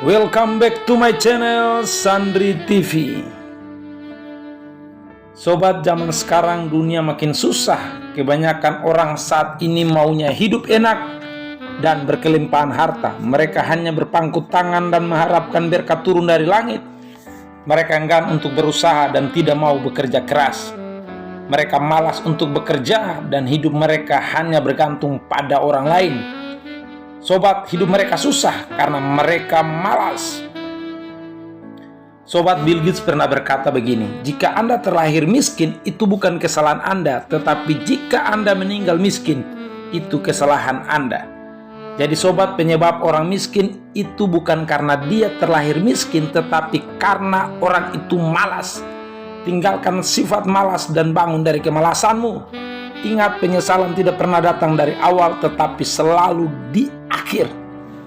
Welcome back to my channel Sandri TV. Sobat, zaman sekarang dunia makin susah. Kebanyakan orang saat ini maunya hidup enak dan berkelimpahan harta. Mereka hanya berpangku tangan dan mengharapkan berkat turun dari langit. Mereka enggan untuk berusaha dan tidak mau bekerja keras. Mereka malas untuk bekerja dan hidup mereka hanya bergantung pada orang lain. Sobat, hidup mereka susah karena mereka malas. Sobat, Bill Gates pernah berkata begini, jika Anda terlahir miskin, itu bukan kesalahan Anda, tetapi jika Anda meninggal miskin, itu kesalahan Anda. Jadi sobat, penyebab orang miskin itu bukan karena dia terlahir miskin, tetapi karena orang itu malas. Tinggalkan sifat malas dan bangun dari kemalasanmu. Ingat, penyesalan tidak pernah datang dari awal, tetapi selalu di akhir.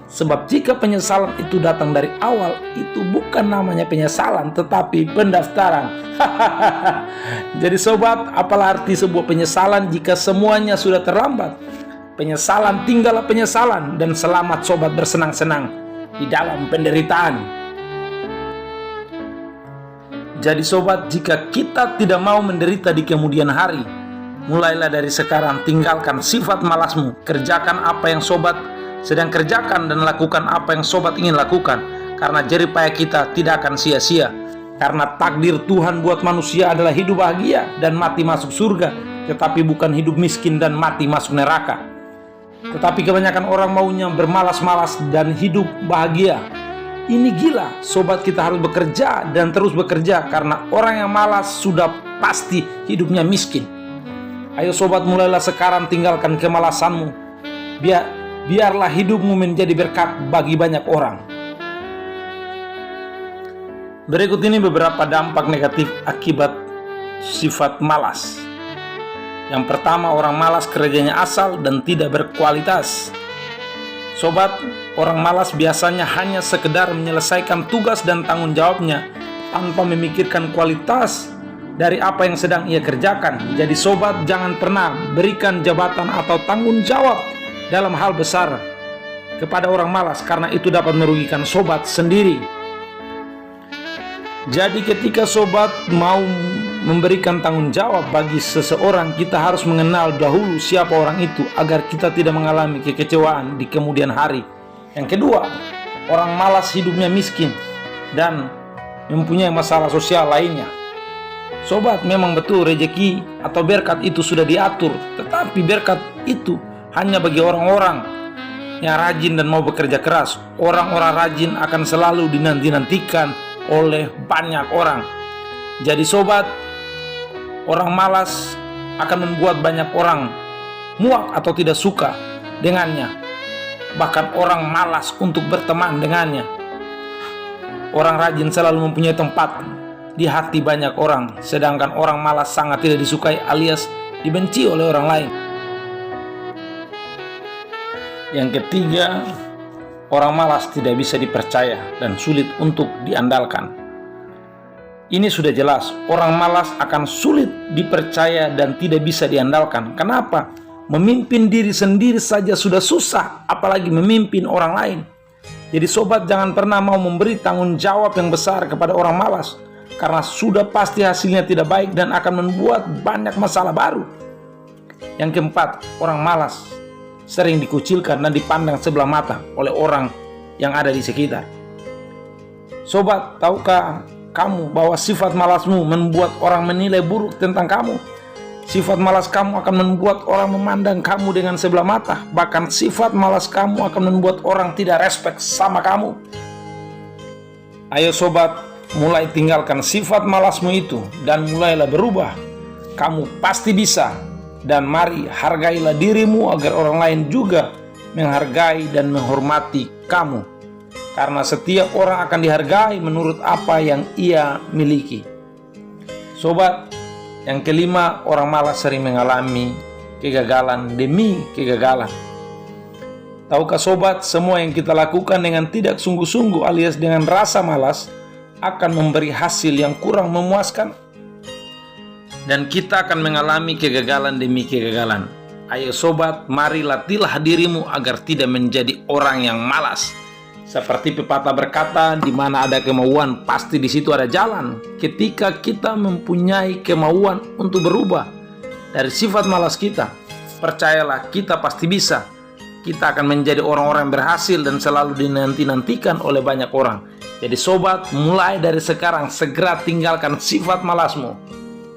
Sebab jika penyesalan itu datang dari awal, itu bukan namanya penyesalan, tetapi pendaftaran. Jadi sobat, apalah arti sebuah penyesalan jika semuanya sudah terlambat? Penyesalan tinggallah penyesalan, dan selamat sobat bersenang-senang di dalam penderitaan. Jadi sobat, jika kita tidak mau menderita di kemudian hari, mulailah dari sekarang, tinggalkan sifat malasmu. Kerjakan apa yang sobat sedang kerjakan dan lakukan apa yang sobat ingin lakukan. Karena jerih payah kita tidak akan sia-sia. Karena takdir Tuhan buat manusia adalah hidup bahagia dan mati masuk surga, tetapi bukan hidup miskin dan mati masuk neraka. Tetapi kebanyakan orang maunya bermalas-malas dan hidup bahagia. Ini gila, sobat, kita harus bekerja dan terus bekerja, karena orang yang malas sudah pasti hidupnya miskin. Ayo sobat, mulailah sekarang, tinggalkan kemalasanmu. Biarlah hidupmu menjadi berkat bagi banyak orang. Berikut ini beberapa dampak negatif akibat sifat malas. Yang pertama, orang malas kerjanya asal dan tidak berkualitas. Sobat, orang malas biasanya hanya sekedar menyelesaikan tugas dan tanggung jawabnya tanpa memikirkan kualitas dari apa yang sedang ia kerjakan. Jadi sobat, jangan pernah berikan jabatan atau tanggung jawab dalam hal besar kepada orang malas, karena itu dapat merugikan sobat sendiri. Jadi ketika sobat mau memberikan tanggung jawab bagi seseorang, kita harus mengenal dahulu siapa orang itu agar kita tidak mengalami kekecewaan di kemudian hari. Yang kedua, orang malas hidupnya miskin dan mempunyai masalah sosial lainnya. Sobat, memang betul rezeki atau berkat itu sudah diatur, tetapi berkat itu hanya bagi orang-orang yang rajin dan mau bekerja keras. Orang-orang rajin akan selalu dinanti-nantikan oleh banyak orang. Jadi sobat, orang malas akan membuat banyak orang muak atau tidak suka dengannya. Bahkan orang malas untuk berteman dengannya. Orang rajin selalu mempunyai tempat di hati banyak orang, sedangkan orang malas sangat tidak disukai alias dibenci oleh orang lain. Yang ketiga, orang malas tidak bisa dipercaya dan sulit untuk diandalkan. Ini sudah jelas, orang malas akan sulit dipercaya dan tidak bisa diandalkan. Kenapa? Memimpin diri sendiri saja sudah susah, apalagi memimpin orang lain. Jadi sobat, jangan pernah mau memberi tanggung jawab yang besar kepada orang malas, karena sudah pasti hasilnya tidak baik dan akan membuat banyak masalah baru. Yang keempat, orang malas sering dikucilkan dan dipandang sebelah mata oleh orang yang ada di sekitar. Sobat, tahukah kamu bahwa sifat malasmu membuat orang menilai buruk tentang kamu? Sifat malas kamu akan membuat orang memandang kamu dengan sebelah mata. Bahkan sifat malas kamu akan membuat orang tidak respect sama kamu. Ayo sobat, mulai tinggalkan sifat malasmu itu dan mulailah berubah. Kamu pasti bisa. Dan mari hargailah dirimu agar orang lain juga menghargai dan menghormati kamu. Karena setiap orang akan dihargai menurut apa yang ia miliki. Sobat, yang kelima, orang malas sering mengalami kegagalan demi kegagalan. Tahukah sobat, semua yang kita lakukan dengan tidak sungguh-sungguh alias dengan rasa malas akan memberi hasil yang kurang memuaskan. Dan kita akan mengalami kegagalan demi kegagalan. Ayo sobat, mari latihlah dirimu agar tidak menjadi orang yang malas. Seperti pepatah berkata, di mana ada kemauan, pasti di situ ada jalan. Ketika kita mempunyai kemauan untuk berubah dari sifat malas kita, percayalah kita pasti bisa. Kita akan menjadi orang-orang yang berhasil dan selalu dinanti-nantikan oleh banyak orang. Jadi sobat, mulai dari sekarang segera tinggalkan sifat malasmu.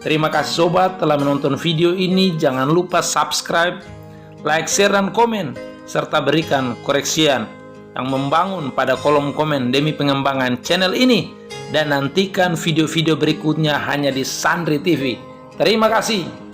Terima kasih sobat telah menonton video ini. Jangan lupa subscribe, like, share, dan komen, serta berikan koreksian yang membangun pada kolom komen demi pengembangan channel ini. Dan nantikan video-video berikutnya hanya di Sandri TV. Terima kasih.